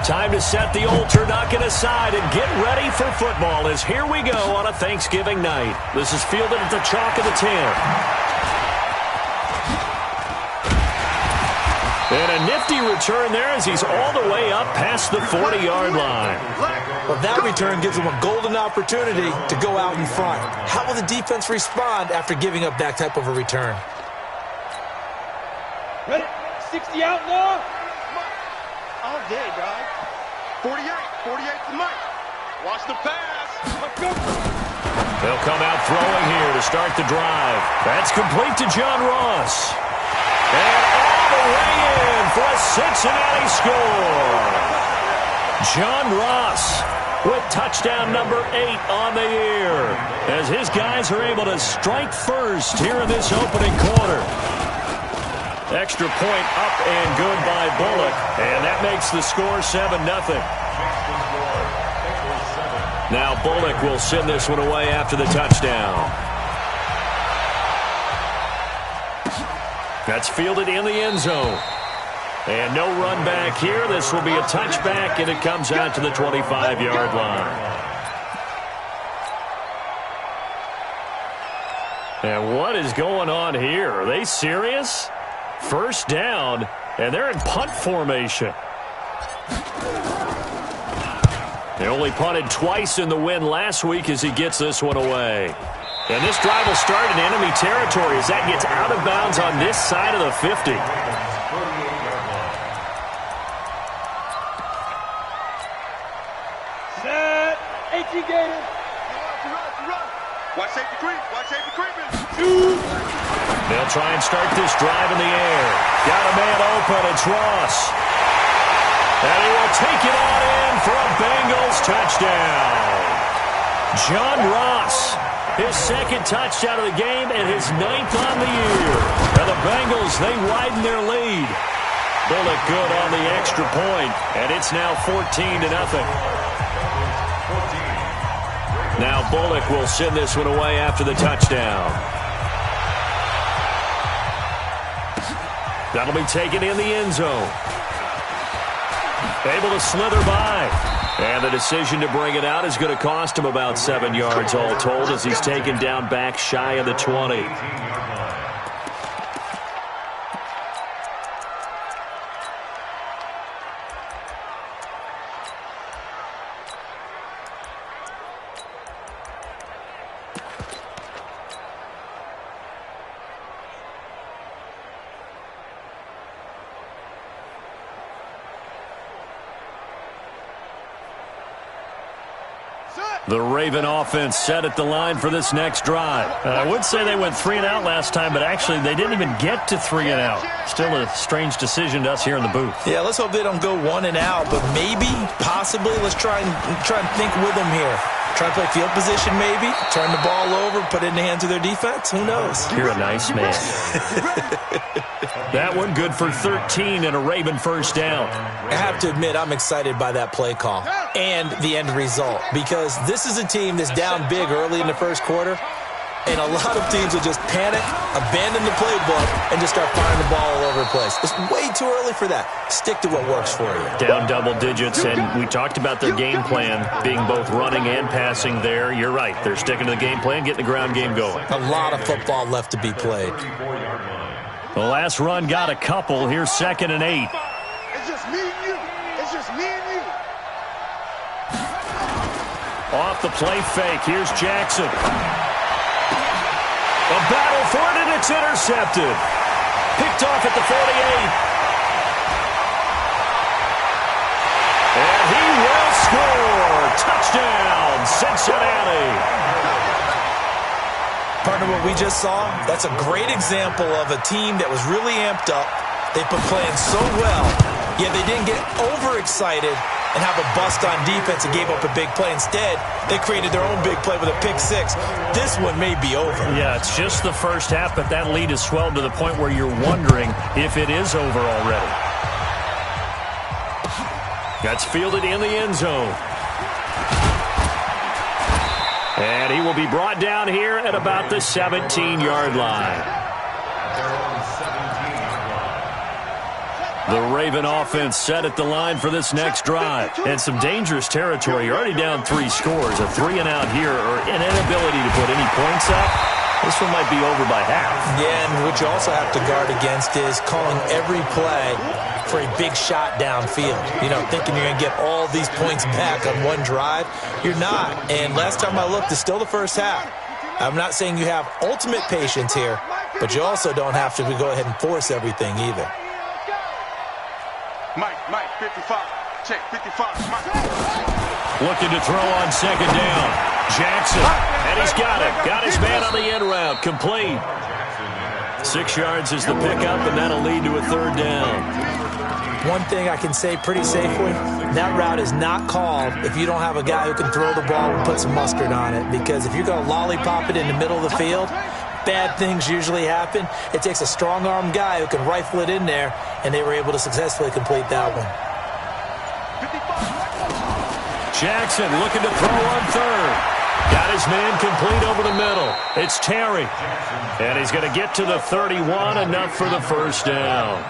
Time to set the old turducken aside and get ready for football as here we go on a Thanksgiving night. This is fielded at the chalk of the 10. And a nifty return there as he's all the way up past the 40-yard line. Well, that return gives him a golden opportunity to go out in front. How will the defense respond after giving up that type of a return? Ready? 60 out now. All day, guys. 48 to Mike. Watch the pass. Let's go. They'll come out throwing here to start the drive. That's complete to John Ross. And all the way in for a Cincinnati score. John Ross with touchdown number 8 on the year as his guys are able to strike first here in this opening quarter. Extra point up and good by Bullock, and that makes the score 7-0. Now Bullock will send this one away after the touchdown. That's fielded in the end zone. And no run back here. This will be a touchback, and it comes out to the 25-yard line. And what is going on here? Are they serious? First down, and they're in punt formation. They only punted twice in the win last week as he gets this one away. And this drive will start in enemy territory as that gets out of bounds on this side of the 50. Set. 18 Gators. Watch safety creep. Watch safety creeping. They'll try and start this drive in the air. Got a man open. It's Ross. And he will take it on in for a Bengals touchdown. John Ross, his second touchdown of the game and his 9th on the year. And the Bengals, they widen their lead. Bullock good on the extra point, and it's now 14-0. Now Bullock will send this one away after the touchdown. That'll be taken in the end zone. Able to slither by. And the decision to bring it out is going to cost him about 7 yards all told as he's taken down back shy of the 20. The Raven offense set at the line for this next drive. I would say they went 3 and out last time, but actually they didn't even get to 3 and out. Still a strange decision to us here in the booth. Yeah, let's hope they don't go 1 and out, but maybe, possibly, let's try and think with them here. Try to play field position maybe, turn the ball over, put it in the hands of their defense. Who knows? You're a nice man. That one good for 13 and a Raven first down. I have to admit, I'm excited by that play call and the end result because this is a team that's down big early in the first quarter, and a lot of teams will just panic, abandon the playbook, and just start firing the ball all over the place. It's way too early for that. Stick to what works for you. Down double digits, and we talked about their game plan being both running and passing there. You're right. They're sticking to the game plan, getting the ground game going. A lot of football left to be played. The last run got a couple. Here's 2nd and 8. It's just me and you. It's just me and you. Off the play fake. Here's Jackson. A battle for it, and it's intercepted. Picked off at the 48. And he will score. Touchdown, Cincinnati. Partner, what we just saw, that's a great example of a team that was really amped up. They've been playing so well, yet they didn't get overexcited and have a bust on defense and gave up a big play. Instead, they created their own big play with a pick six. This one may be over. Yeah, it's just the first half, but that lead has swelled to the point where you're wondering if it is over already. That's fielded in the end zone. And he will be brought down here at about the 17-yard line. The Raven offense set at the line for this next drive. And some dangerous territory. You're already down 3 scores. A 3-and-out here or an inability to put any points up. This one might be over by half. Yeah, and what you also have to guard against is calling every play for a big shot downfield. You know, thinking you're going to get all these points back on one drive. You're not. And last time I looked, it's still the first half. I'm not saying you have ultimate patience here, but you also don't have to go ahead and force everything either. Mike, 55. Check, 55. Mike. Looking to throw on second down. Jackson, and he's got it. Got his man on the end route. Complete. 6 yards is the pickup, and that'll lead to a third down. One thing I can say pretty safely, that route is not called if you don't have a guy who can throw the ball and put some mustard on it. Because if you're going to lollipop it in the middle of the field, bad things usually happen. It takes a strong-arm guy who can rifle it in there, and they were able to successfully complete that one. Jackson looking to throw on third. Got his man complete over the middle. It's Terry. And he's going to get to the 31, enough for the first down.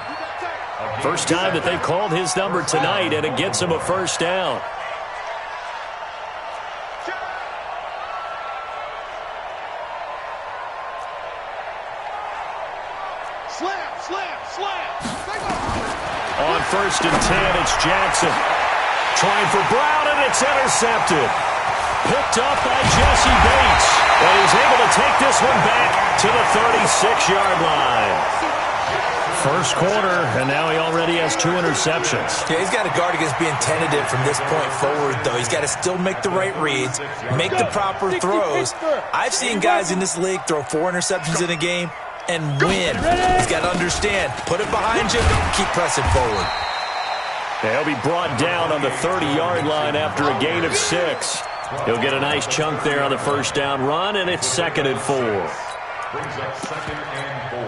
First time that they've called his number tonight, and it gets him a first down. Slam. On 1st and 10, it's Jackson. Trying for Brown, and it's intercepted. Picked up by Jesse Bates. And he's able to take this one back to the 36-yard line. First quarter, and now he already has 2 interceptions. Yeah, he's got to guard against being tentative from this point forward, though. He's got to still make the right reads, make the proper throws. I've seen guys in this league throw 4 interceptions in a game and win. He's got to understand, put it behind you, keep pressing forward. He'll be brought down on the 30-yard line after a gain of 6. He'll get a nice chunk there on the first down run, and it's 2nd and 4. Brings up 2nd and 4.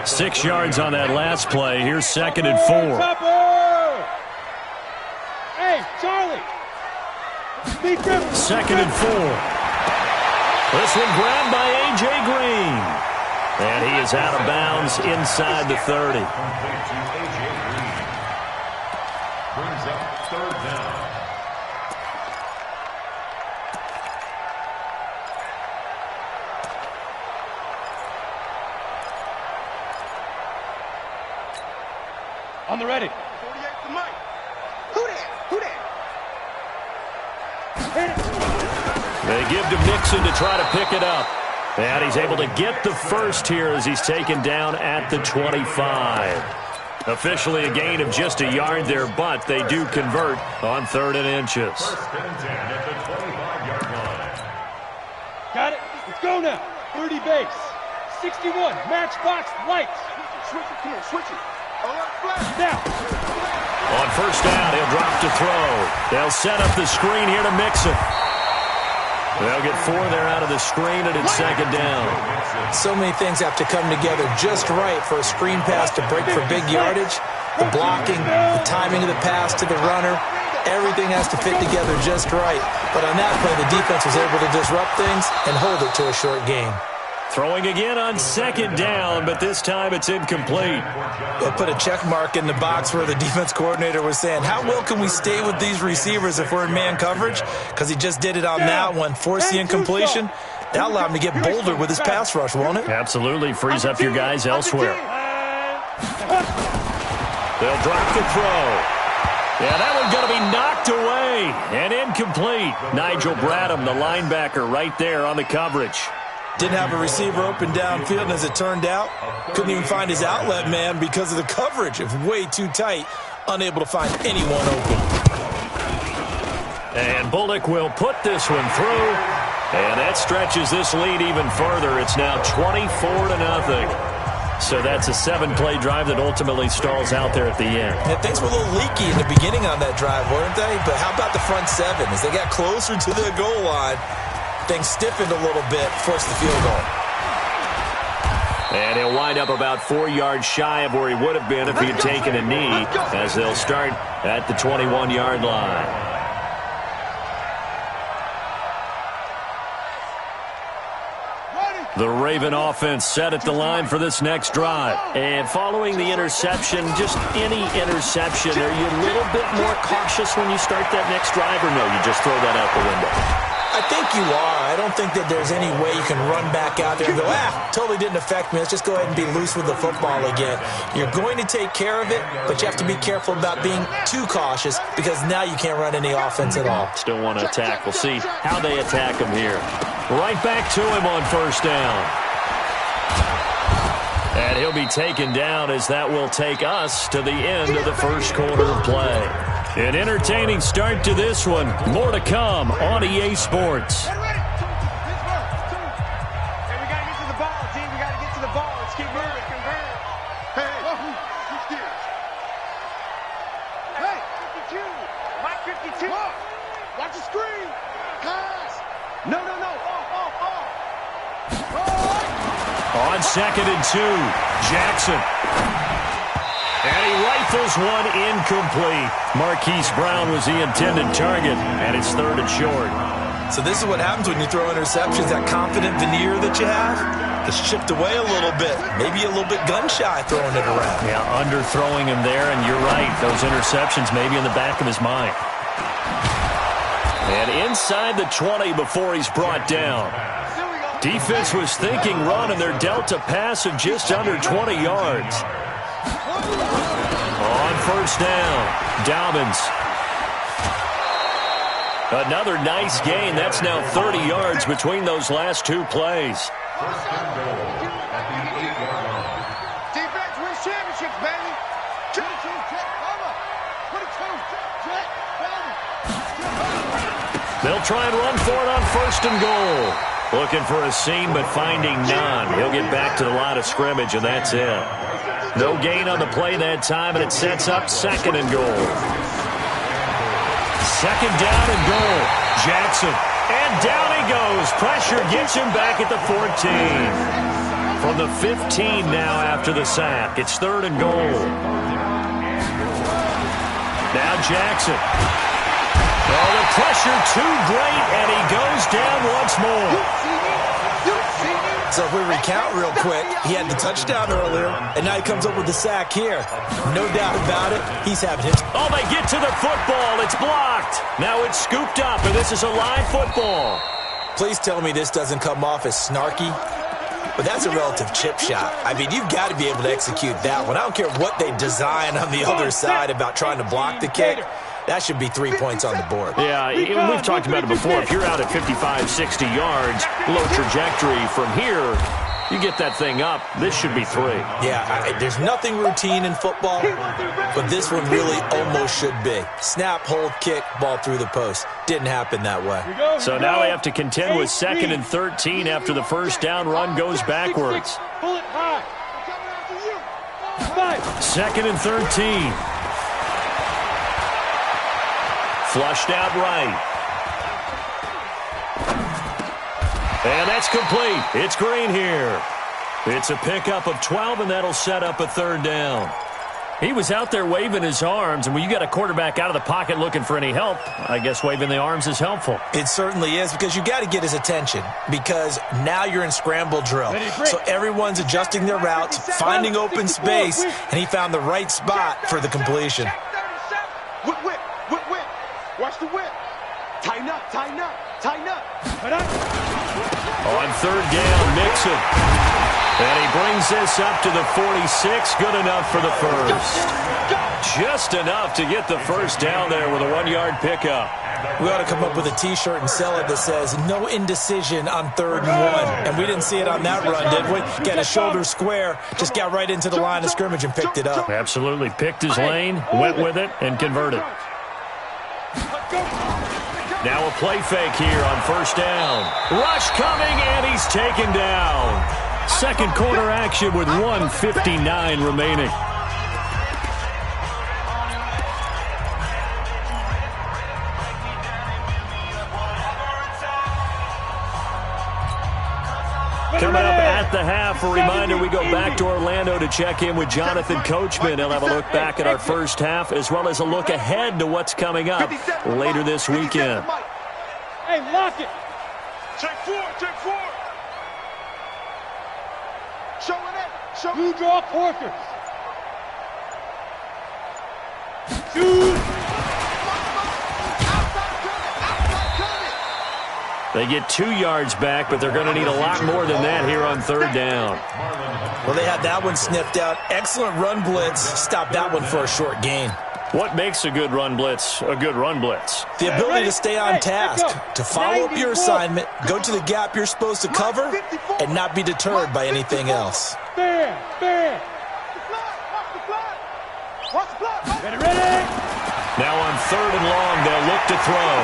6 yards on that last play. Here's 2nd and 4. Hey, Charlie. 2nd and 4. This one grabbed by A.J. Green. And he is out of bounds inside the 30. Brings up 3rd down. On the ready. 48 to Mike. Who that? They give to Mixon to try to pick it up. And he's able to get the first here as he's taken down at the 25. Officially a gain of just a yard there, but they do convert on 3rd and inches. 1st and 10 at the 25-yard line. Got it. Let's go now. 30 base. 61. Matchbox lights. Switch it. Come on, switch it. Now. On 1st down, he'll drop to throw. They'll set up the screen here to Mixon. They'll get 4 there out of the screen, and it's 2nd down. So many things have to come together just right for a screen pass to break for big yardage. The blocking, the timing of the pass to the runner, everything has to fit together just right. But on that play, the defense was able to disrupt things and hold it to a short game. Throwing again on 2nd down, but this time it's incomplete. They'll put a check mark in the box where the defense coordinator was saying, how well can we stay with these receivers if we're in man coverage? Because he just did it on that one, forced the incompletion. That'll allow him to get bolder with his pass rush, won't it? Absolutely. Frees up your guys elsewhere. They'll drop the throw. Yeah, that one's going to be knocked away and incomplete. Nigel Bradham, the linebacker, right there on the coverage. Didn't have a receiver open downfield, and as it turned out, couldn't even find his outlet man because of the coverage. It was way too tight, unable to find anyone open. And Bullock will put this one through, and that stretches this lead even further. It's now 24-0. So that's a 7-play drive that ultimately stalls out there at the end. Yeah, things were a little leaky in the beginning on that drive, weren't they? But how about the front 7? As they got closer to the goal line, things stiffened a little bit, forced the field goal. And he'll wind up about 4 yards shy of where he would have been if he had taken a knee, as they'll start at the 21-yard line. The Raven offense set at the line for this next drive. And following the interception, just any interception, are you a little bit more cautious when you start that next drive, or no, you just throw that out the window? I think you are. I don't think that there's any way you can run back out there and go, totally didn't affect me. Let's just go ahead and be loose with the football again. You're going to take care of it, but you have to be careful about being too cautious because now you can't run any offense at all. Still want to attack. We'll see how they attack him here. Right back to him on first down. And he'll be taken down as that will take us to the end of the first quarter of play. An entertaining start to this one. More to come on EA Sports. Hey, we got to get to the ball, team. We got to get to the ball. Let's keep moving. Convert. Hey, switch gears. Hey, 52. Mike 52. Watch the screen. Pass. No. On 2nd and 2, Jackson. And he rifles one incomplete. Marquise Brown was the intended target, and it's 3rd and short. So this is what happens when you throw interceptions. That confident veneer that you have gets chipped away a little bit. Maybe a little bit gun-shy throwing it around. Yeah, underthrowing him there, and you're right. Those interceptions maybe in the back of his mind. And inside the 20 before he's brought down. Defense was thinking run, and they're dealt a pass of just under 20 yards. On first down, Dobbins. Another nice gain. That's now 30 yards between those last two plays. Defense wins championships, baby. They'll try and run for it on 1st and goal. Looking for a seam, but finding none. He'll get back to the line of scrimmage, and that's it. No gain on the play that time, and it sets up 2nd and goal. 2nd down and goal. Jackson. And down he goes. Pressure gets him back at the 14. From the 15 now after the sack. It's 3rd and goal. Now Jackson. Oh, the pressure too great, and he goes down once more. So if we recount real quick, he had the touchdown earlier, and now he comes up with the sack here. No doubt about it, he's having his... Oh, they get to the football. It's blocked. Now it's scooped up, and this is a live football. Please tell me this doesn't come off as snarky, but that's a relative chip shot. I mean, you've got to be able to execute that one. I don't care what they design on the other side about trying to block the kick. That should be 3 points on the board. Yeah, we've talked about it before. If you're out at 55, 60 yards, low trajectory from here, you get that thing up, this should be 3. Yeah, there's nothing routine in football, but this one really almost should be. Snap, hold, kick, ball through the post. Didn't happen that way. So now they have to contend with 2nd and 13 after the first down run goes backwards. 2nd and 13. Flushed out right. And that's complete. It's Green here. It's a pickup of 12, and that'll set up a 3rd down. He was out there waving his arms, and when you got a quarterback out of the pocket looking for any help, I guess waving the arms is helpful. It certainly is, because you got to get his attention, because now you're in scramble drill. So everyone's adjusting their routes, finding open space, and he found the right spot for the completion. Whip. Watch the whip. Tighten up. On 3rd down, Mixon. And he brings this up to the 46. Good enough for the first. Just enough to get the first down there with a 1-yard pickup. We ought to come up with a T-shirt and sell it that says, no indecision on 3rd and 1. And we didn't see it on that run, did we? Got a shoulder square, just got right into the line of scrimmage and picked it up. Absolutely. Picked his lane, went with it, and converted. Now a play fake here on 1st down. Rush coming, and he's taken down. 2nd quarter action with 1:59 remaining. Coming up at the half, a reminder, we go back to Orlando to check in with Jonathan Coachman. He'll have a look back at our first half, as well as a look ahead to what's coming up later this weekend. Hey, lock it. Check 4. You draw quarters. Shoot. They get 2 yards back, but they're going to need a lot more than that here on third down. Well, they had that one sniffed out. Excellent run blitz. Stop that one for a short gain. What makes a good run blitz a good run blitz? The ability to stay on task, to follow up your assignment, go to the gap you're supposed to cover, and not be deterred by anything else. Fair. Ready. Now on third and long, they'll look to throw.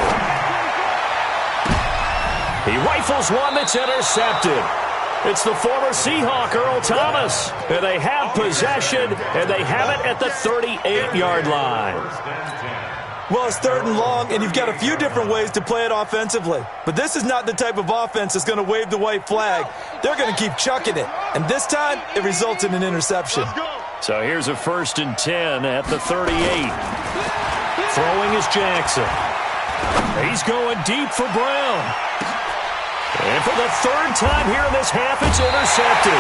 He rifles one that's intercepted. It's the former Seahawk, Earl Thomas. And they have possession, and they have it at the 38-yard line. Well, it's third and long, and you've got a few different ways to play it offensively. But this is not the type of offense that's going to wave the white flag. They're going to keep chucking it. And this time, it results in an interception. So here's a 1st and 10 at the 38. Throwing is Jackson. He's going deep for Brown. And for the 3rd time here in this half, it's intercepted.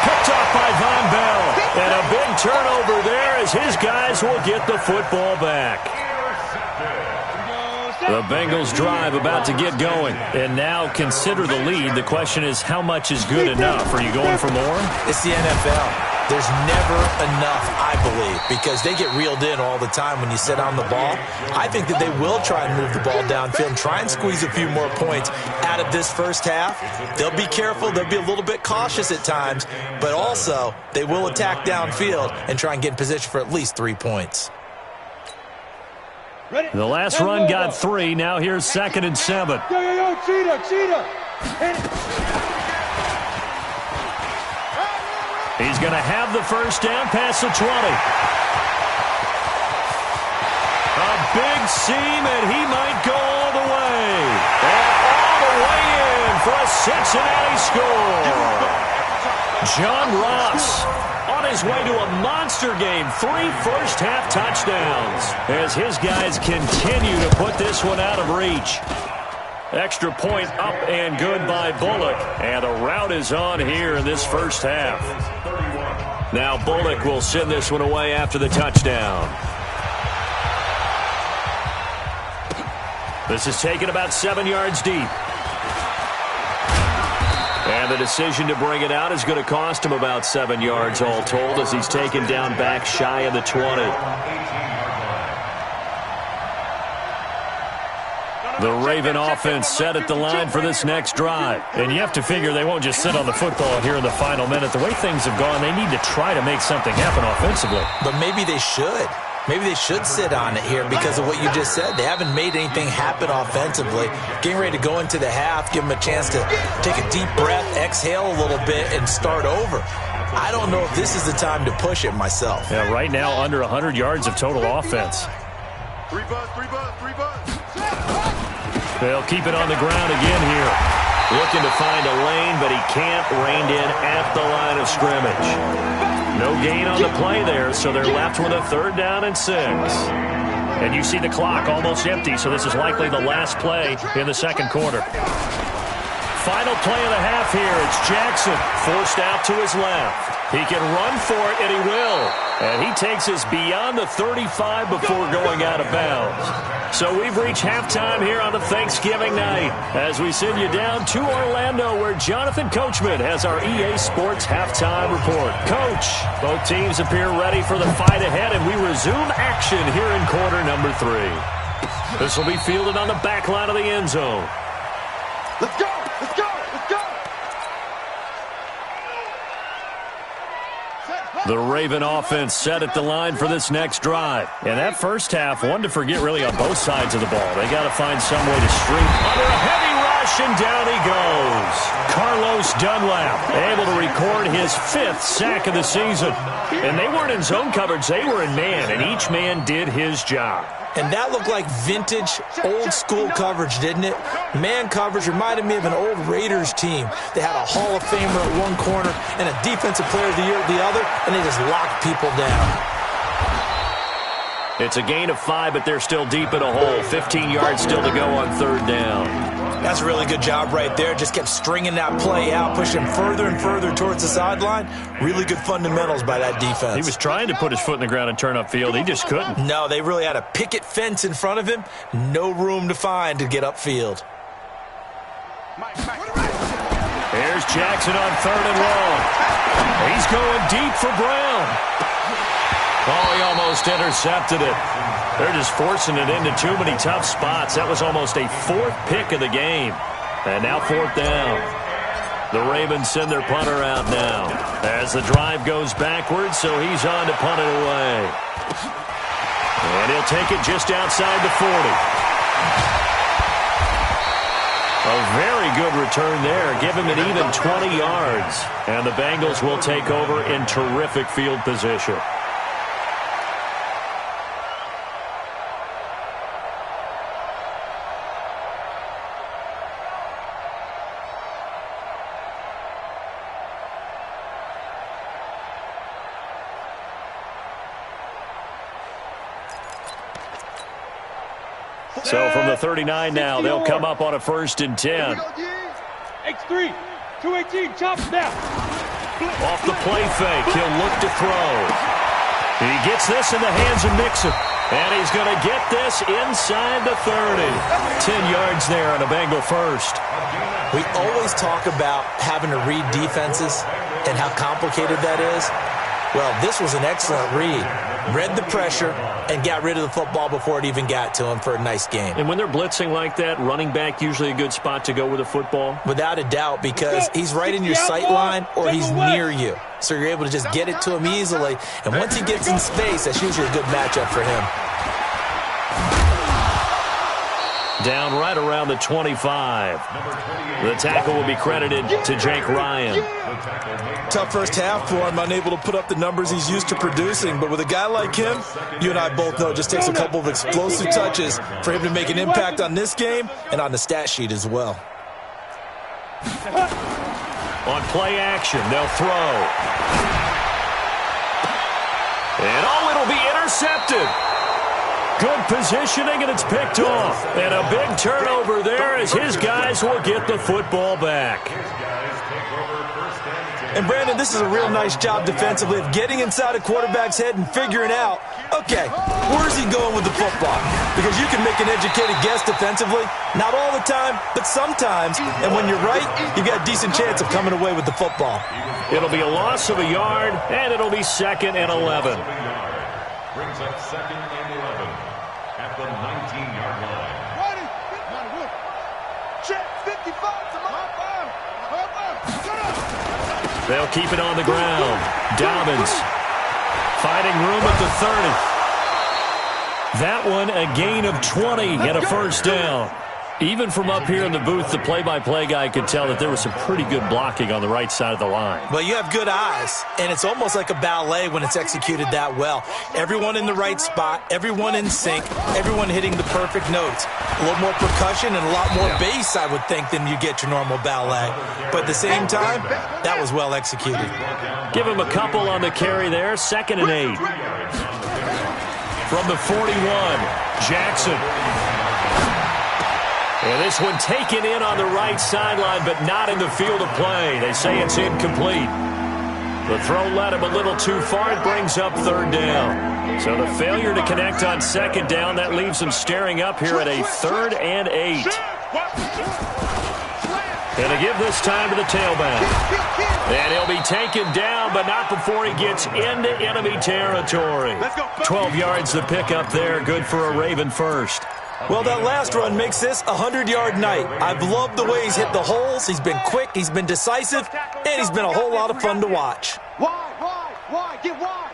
Picked off by Von Bell. And a big turnover there as his guys will get the football back. The Bengals drive about to get going. And now consider the lead. The question is, how much is good enough? Are you going for more? It's the NFL. There's never enough, I believe, because they get reeled in all the time when you sit on the ball. I think that they will try and move the ball downfield and try and squeeze a few more points out of this first half. They'll be careful. They'll be a little bit cautious at times, but also they will attack downfield and try and get in position for at least 3 points. The last run got 3. Now here's 2nd and 7. Yo, cheetah. He's going to have the first down past the 20. A big seam, and he might go all the way. And all the way in for a Cincinnati score. John Ross on his way to a monster game. 3 first-half touchdowns as his guys continue to put this one out of reach. Extra point up and good by Bullock. And a rout is on here in this first half. Now Bullock will send this one away after the touchdown. This is taken about 7 yards deep. And the decision to bring it out is going to cost him about 7 yards all told as he's taken down back shy of the 20. The Raven offense set at the line for this next drive. And you have to figure they won't just sit on the football here in the final minute. The way things have gone, they need to try to make something happen offensively. But maybe they should. Maybe they should sit on it here because of what you just said. They haven't made anything happen offensively. Getting ready to go into the half, give them a chance to take a deep breath, exhale a little bit, and start over. I don't know if this is the time to push it myself. Yeah, right now under 100 yards of total offense. 3 bus. They'll keep it on the ground again here. Looking to find a lane, but he can't. Reined in at the line of scrimmage. No gain on the play there, so they're left with a 3rd down and 6. And you see the clock almost empty, so this is likely the last play in the 2nd quarter. Final play of the half here. It's Jackson forced out to his left. He can run for it, and he will. And he takes us beyond the 35 before going out of bounds. So we've reached halftime here on a Thanksgiving night as we send you down to Orlando where Jonathan Coachman has our EA Sports halftime report. Coach, both teams appear ready for the fight ahead, and we resume action here in quarter number 3. This will be fielded on the back line of the end zone. Let's go. The Raven offense set at the line for this next drive. And that first half, one to forget really on both sides of the ball. They got to find some way to string under a heavy rush, and down he goes. Carlos Dunlap able to record his 5th sack of the season. And they weren't in zone coverage, they were in man, and each man did his job. And that looked like vintage, old-school coverage, didn't it? Man coverage reminded me of an old Raiders team. They had a Hall of Famer at one corner and a Defensive Player of the Year at the other, and they just locked people down. It's a gain of 5, but they're still deep in a hole. 15 yards still to go on 3rd down. That's a really good job right there. Just kept stringing that play out, pushing further and further towards the sideline. Really good fundamentals by that defense. He was trying to put his foot in the ground and turn upfield. He just couldn't. No, they really had a picket fence in front of him. No room to find to get upfield. Here's Jackson on 3rd and long. He's going deep for Brown. Oh, he almost intercepted it. They're just forcing it into too many tough spots. That was almost a 4th pick of the game. And now 4th down. The Ravens send their punter out now as the drive goes backwards, so he's on to punt it away. And he'll take it just outside the 40. A very good return there. Give him an even 20 yards. And the Bengals will take over in terrific field position. So from the 39 now, they'll come up on a 1st and 10. X3, 218, chop now. Off the play fake, he'll look to throw. He gets this in the hands of Mixon. And he's going to get this inside the 30. 10 yards there on a Bengal 1st. We always talk about having to read defenses and how complicated that is. Well, this was an excellent read. Read the pressure and got rid of the football before it even got to him for a nice game. And when they're blitzing like that, running back usually a good spot to go with a football? Without a doubt, because he's right in your sight line or he's near you. So you're able to just get it to him easily. And once he gets in space, that's usually a good matchup for him. Down right around the 25. The tackle will be credited to Jake Ryan. Tough first half for him, unable to put up the numbers he's used to producing. But with a guy like him, you and I both know it just takes a couple of explosive touches for him to make an impact on this game and on the stat sheet as well. On play action, they'll throw. And it'll be intercepted. Good positioning, and it's picked off. And a big turnover there as his guys will get the football back. And, Brandon, this is a real nice job defensively of getting inside a quarterback's head and figuring out, okay, where's he going with the football? Because you can make an educated guess defensively. Not all the time, but sometimes. And when you're right, you've got a decent chance of coming away with the football. It'll be a loss of a yard, and it'll be 2nd and 11. Brings up 2nd and 11 at the 19-yard line. Check 55 to my They'll keep it on the ground. Dobbins finding room at the 30. That one a gain of 20 and a 1st down. Even from up here in the booth, the play-by-play guy could tell that there was some pretty good blocking on the right side of the line. Well, you have good eyes, and it's almost like a ballet when it's executed that well. Everyone in the right spot, everyone in sync, everyone hitting the perfect notes. A little more percussion and a lot more bass, I would think, than you get your normal ballet. But at the same time, that was well executed. Give him a couple on the carry there, 2nd and 8. From the 41, Jackson. And this one taken in on the right sideline, but not in the field of play. They say it's incomplete. The throw led him a little too far. It brings up 3rd down. So the failure to connect on 2nd down, that leaves him staring up here at a 3rd and 8. And to give this time to the tailback. And he'll be taken down, but not before he gets into enemy territory. 12 yards to pick up there. Good for a Raven 1st. Well, that last run makes this a 100-yard night. I've loved the way he's hit the holes. He's been quick, he's been decisive, and he's been a whole lot of fun to watch. Wide, get wide.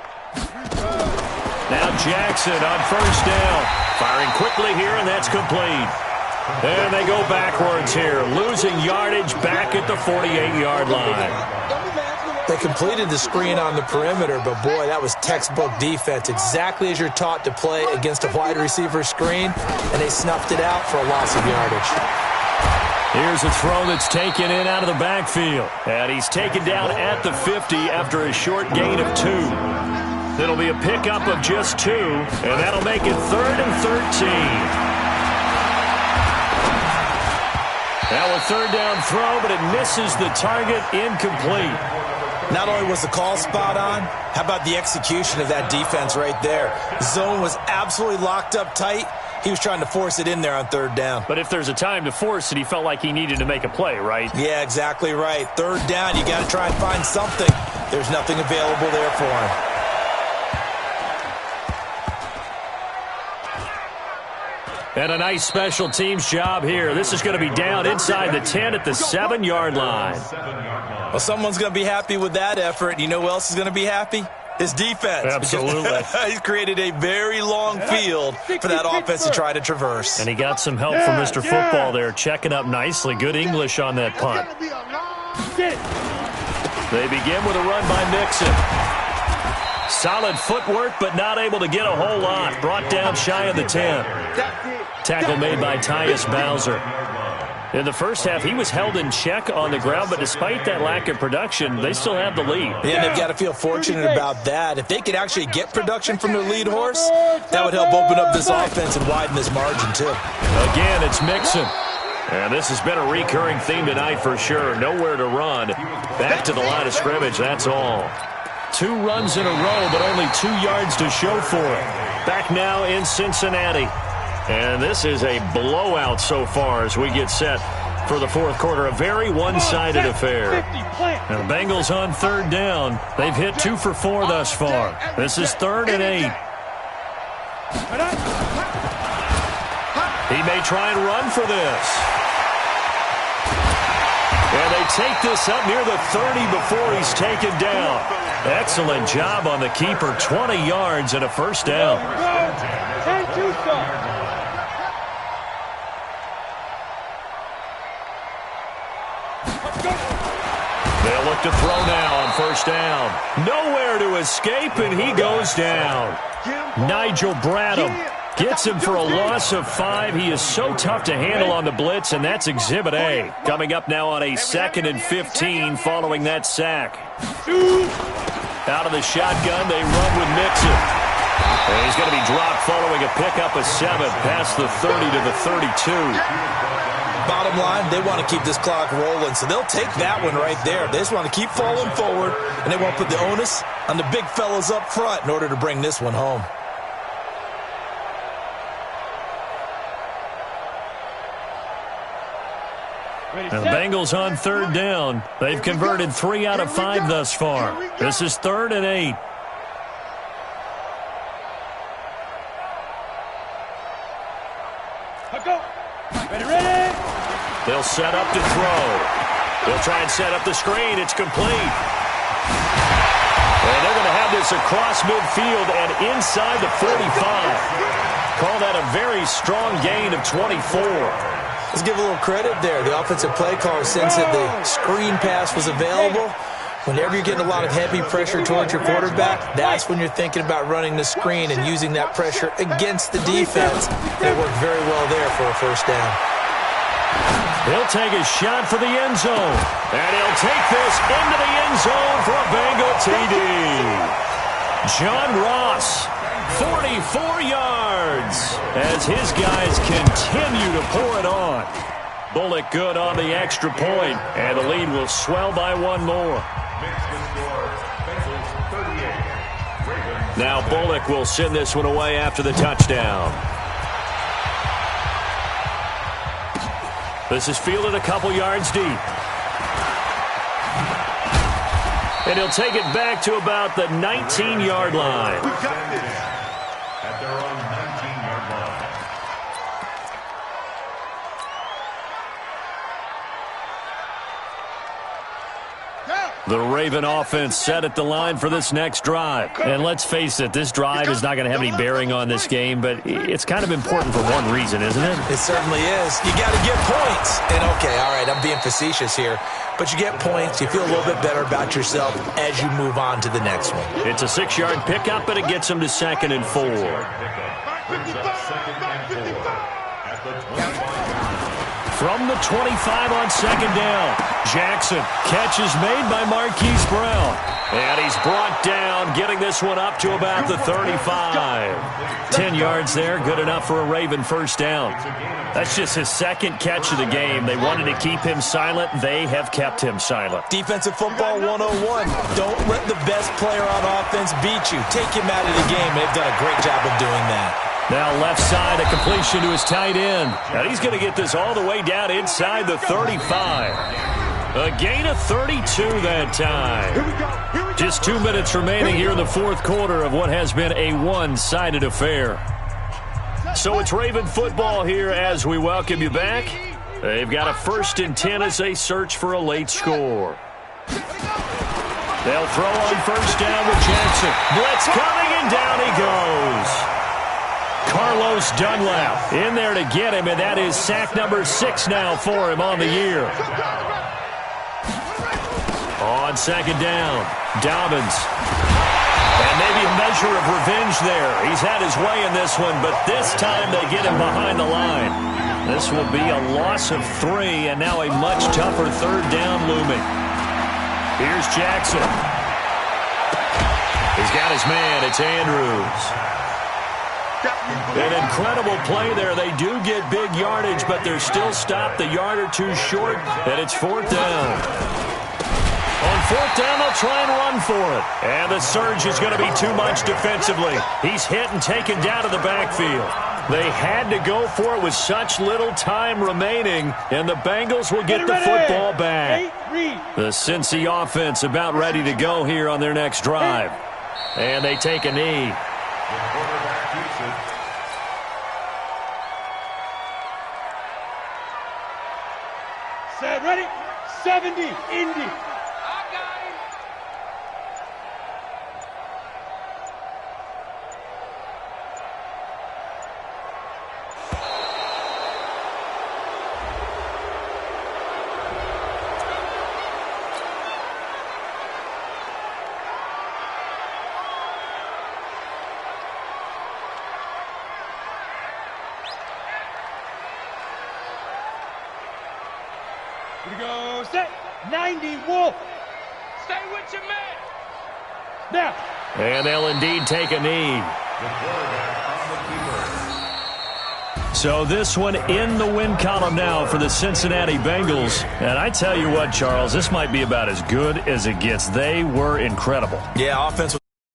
Now Jackson on 1st down. Firing quickly here, and that's complete. And they go backwards here, losing yardage back at the 48-yard line. They completed the screen on the perimeter, but, boy, that was textbook defense, exactly as you're taught to play against a wide receiver screen, and they snuffed it out for a loss of yardage. Here's a throw that's taken in out of the backfield, and he's taken down at the 50 after a short gain of 2. It'll be a pickup of just 2, and that'll make it 3rd and 13. Now a 3rd down throw, but it misses the target, incomplete. Not only was the call spot on, how about the execution of that defense right there? Zone was absolutely locked up tight. He was trying to force it in there on 3rd down. But if there's a time to force it, he felt like he needed to make a play, right? Yeah, exactly right. 3rd down, you got to try and find something. There's nothing available there for him. And a nice special teams job here. This is going to be down inside the 10 at the 7-yard line. Well, someone's going to be happy with that effort. You know who else is going to be happy? His defense. Absolutely. He's created a very long field for that offense to try to traverse. And he got some help from Mr. Football there, checking up nicely. Good English on that punt. They begin with a run by Mixon. Solid footwork, but not able to get a whole lot. Brought down shy of the 10. Tackle made by Tyus Bowser. In the first half, he was held in check on the ground, but despite that lack of production, they still have the lead. Yeah, they've got to feel fortunate about that. If they could actually get production from their lead horse, that would help open up this offense and widen this margin, too. Again, it's Mixon. And this has been a recurring theme tonight for sure. Nowhere to run. Back to the line of scrimmage, that's all. 2 runs in a row, but only 2 yards to show for it. Back now in Cincinnati. And this is a blowout so far as we get set for the 4th quarter. A very one-sided affair. Now the Bengals on 3rd down. They've hit 2 for 4 thus far. This is 3rd and 8. He may try and run for this. And they take this up near the 30 before he's taken down. Excellent job on the keeper. 20 yards and a 1st down. They'll look to throw now on 1st down. Nowhere to escape, and he goes down. Nigel Bradham gets him for a loss of 5. He is so tough to handle on the blitz, and that's Exhibit A. Coming up now on a 2nd and 15 following that sack. Out of the shotgun, they run with Mixon. And he's going to be dropped following a pickup of 7 past the 30 to the 32. Bottom line, they want to keep this clock rolling, so they'll take that one right there. They just want to keep falling forward, and they won't put the onus on the big fellas up front in order to bring this one home. And the Bengals on 3rd down. They've converted 3 out of 5 thus far. This is 3rd and 8. They'll set up to throw. They'll try and set up the screen. It's complete. And they're going to have this across midfield and inside the 45. Call that a very strong gain of 24. Let's give a little credit there. The offensive play caller sense that the screen pass was available. Whenever you're getting a lot of heavy pressure towards your quarterback, that's when you're thinking about running the screen and using that pressure against the defense. They worked very well there for a 1st down. He'll take a shot for the end zone. And he'll take this into the end zone for a Bengal TD. John Ross, 44 yards, as his guys continue to pour it on. Bullock good on the extra point, and the lead will swell by 1 more. Now Bullock will send this one away after the touchdown. This is fielded a couple yards deep. And he'll take it back to about the 19-yard line. At their own 19-yard line. The Raven offense set at the line for this next drive. And let's face it, this drive is not going to have any bearing on this game, but it's kind of important for one reason, isn't it? It certainly is. You got to get points. And, okay, all right, I'm being facetious here. But you get points, you feel a little bit better about yourself as you move on to the next one. It's a 6-yard pickup, but it gets them to 2nd and 4. from the 25 on second down. Jackson, catch is made by Marquise Brown. And he's brought down, getting this one up to about the 35. 10 yards there, good enough for a Raven first down. That's just his second catch of the game. They wanted to keep him silent. They have kept him silent. Defensive football 101. Don't let the best player on offense beat you. Take him out of the game. They've done a great job of doing that. Now left side, a completion to his tight end. And he's going to get this all the way down inside the 35. A gain of 32 that time. Just 2 minutes remaining here in the fourth quarter of what has been a one-sided affair. So it's Raven football here as we welcome you back. They've got a 1st and 10 as they search for a late score. They'll throw on first down with Jackson. Blitz coming, and down he goes. Carlos Dunlap in there to get him, and that is sack number 6 now for him on the year. On second down, Dobbins. And maybe a measure of revenge there. He's had his way in this one, but this time they get him behind the line. This will be a loss of 3, and now a much tougher third down looming. Here's Jackson. He's got his man. It's Andrews. An incredible play there. They do get big yardage, but they're still stopped a yard or two short, and it's 4th down. On 4th down, they'll try and run for it. And the surge is going to be too much defensively. He's hit and taken down to the backfield. They had to go for it with such little time remaining, and the Bengals will get the football back. The Cincy offense about ready to go here on their next drive. And they take a knee. Set, ready, 70, Indy. Here we go, set, 90, Wolf. Stay with your man. Now. And they'll indeed take a knee. So this one in the win column now for the Cincinnati Bengals. And I tell you what, Charles, this might be about as good as it gets. They were incredible. Yeah, offense.